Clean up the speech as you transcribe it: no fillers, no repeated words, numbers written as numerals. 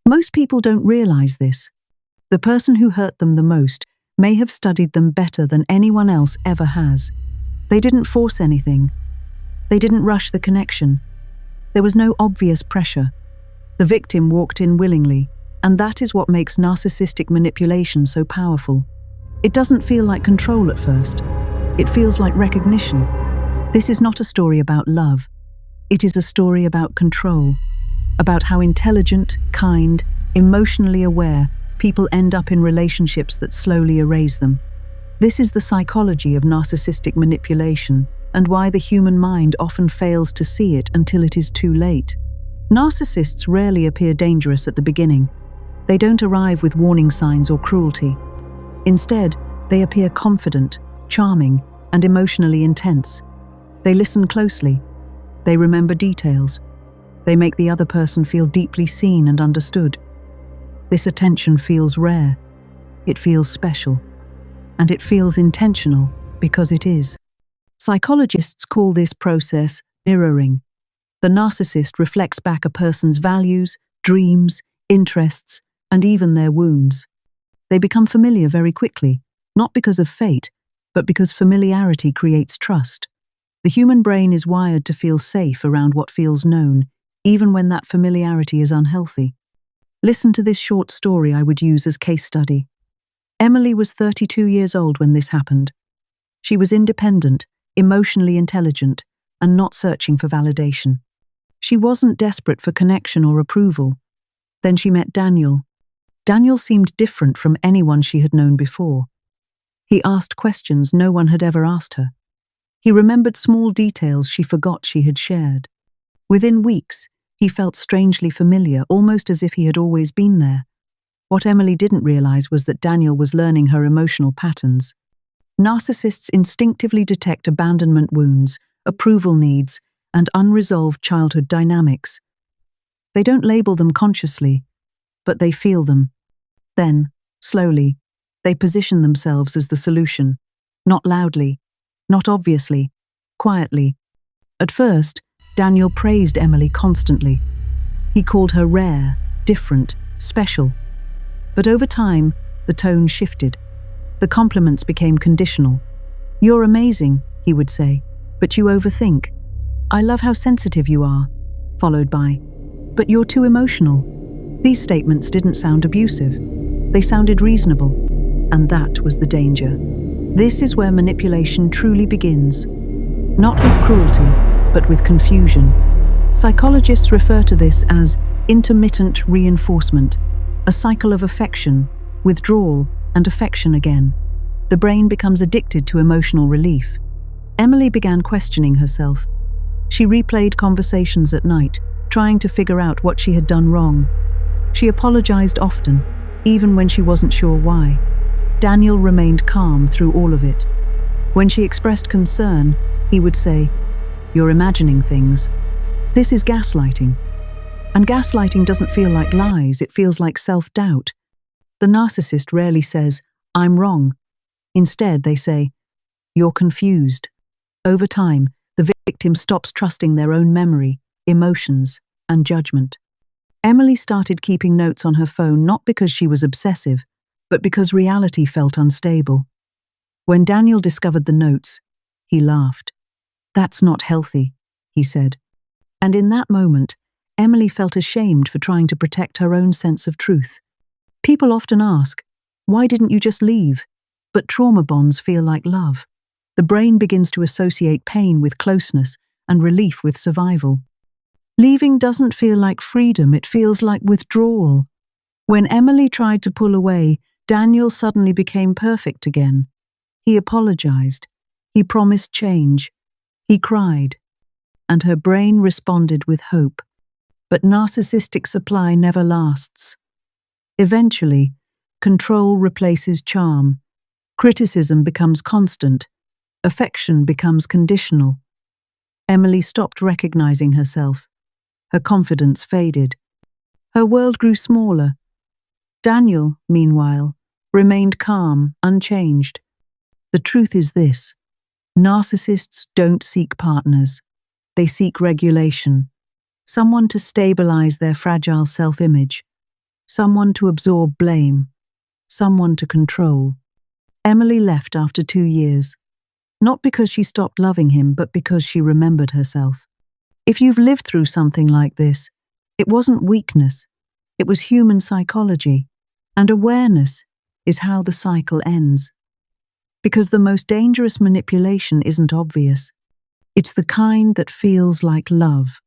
Most people don't realize this. The person who hurt them the most may have studied them better than anyone else ever has. They didn't force anything. They didn't rush the connection. There was no obvious pressure. The victim walked in willingly, and that is what makes narcissistic manipulation so powerful. It doesn't feel like control at first. It feels like recognition. This is not a story about love. It is a story about control, about how intelligent, kind, emotionally aware people end up in relationships that slowly erase them. This is the psychology of narcissistic manipulation and why the human mind often fails to see it until it is too late. Narcissists rarely appear dangerous at the beginning. They don't arrive with warning signs or cruelty. Instead, they appear confident, charming, and emotionally intense. They listen closely. They remember details. They make the other person feel deeply seen and understood. This attention feels rare. It feels special. And it feels intentional because it is. Psychologists call this process mirroring. The narcissist reflects back a person's values, dreams, interests, and even their wounds. They become familiar very quickly, not because of fate, but because familiarity creates trust. The human brain is wired to feel safe around what feels known, even when that familiarity is unhealthy. Listen to this short story I would use as case study. Emily was 32 years old when this happened. She was independent, emotionally intelligent, and not searching for validation. She wasn't desperate for connection or approval. Then she met Daniel. Daniel seemed different from anyone she had known before. He asked questions no one had ever asked her. He remembered small details she forgot she had shared. Within weeks, he felt strangely familiar, almost as if he had always been there. What Emily didn't realize was that Daniel was learning her emotional patterns. Narcissists instinctively detect abandonment wounds, approval needs, and unresolved childhood dynamics. They don't label them consciously, but they feel them. Then, slowly, they position themselves as the solution, not loudly, not obviously, quietly. At first, Daniel praised Emily constantly. He called her rare, different, special. But over time, the tone shifted. The compliments became conditional. "You're amazing," he would say, "but you overthink. I love how sensitive you are," followed by, "But you're too emotional." These statements didn't sound abusive. They sounded reasonable, and that was the danger. This is where manipulation truly begins. Not with cruelty, but with confusion. Psychologists refer to this as intermittent reinforcement, a cycle of affection, withdrawal, and affection again. The brain becomes addicted to emotional relief. Emily began questioning herself. She replayed conversations at night, trying to figure out what she had done wrong. She apologized often, even when she wasn't sure why. Daniel remained calm through all of it. When she expressed concern, he would say, "You're imagining things." This is gaslighting. And gaslighting doesn't feel like lies, it feels like self-doubt. The narcissist rarely says, "I'm wrong." Instead, they say, "You're confused." Over time, the victim stops trusting their own memory, emotions, and judgment. Emily started keeping notes on her phone not because she was obsessive, but because reality felt unstable. When Daniel discovered the notes, he laughed. "That's not healthy," he said. And in that moment, Emily felt ashamed for trying to protect her own sense of truth. People often ask, "Why didn't you just leave?" But trauma bonds feel like love. The brain begins to associate pain with closeness and relief with survival. Leaving doesn't feel like freedom, it feels like withdrawal. When Emily tried to pull away, Daniel suddenly became perfect again. He apologized. He promised change. He cried. And her brain responded with hope. But narcissistic supply never lasts. Eventually, control replaces charm. Criticism becomes constant. Affection becomes conditional. Emily stopped recognizing herself. Her confidence faded. Her world grew smaller. Daniel, meanwhile, remained calm, unchanged. The truth is this: narcissists don't seek partners. They seek regulation, someone to stabilize their fragile self-image. someone to absorb blame, someone to control. Emily left after 2 years, not because she stopped loving him, but because she remembered herself. If you've lived through something like this, it wasn't weakness, it was human psychology, and awareness is how the cycle ends. Because the most dangerous manipulation isn't obvious. It's the kind that feels like love.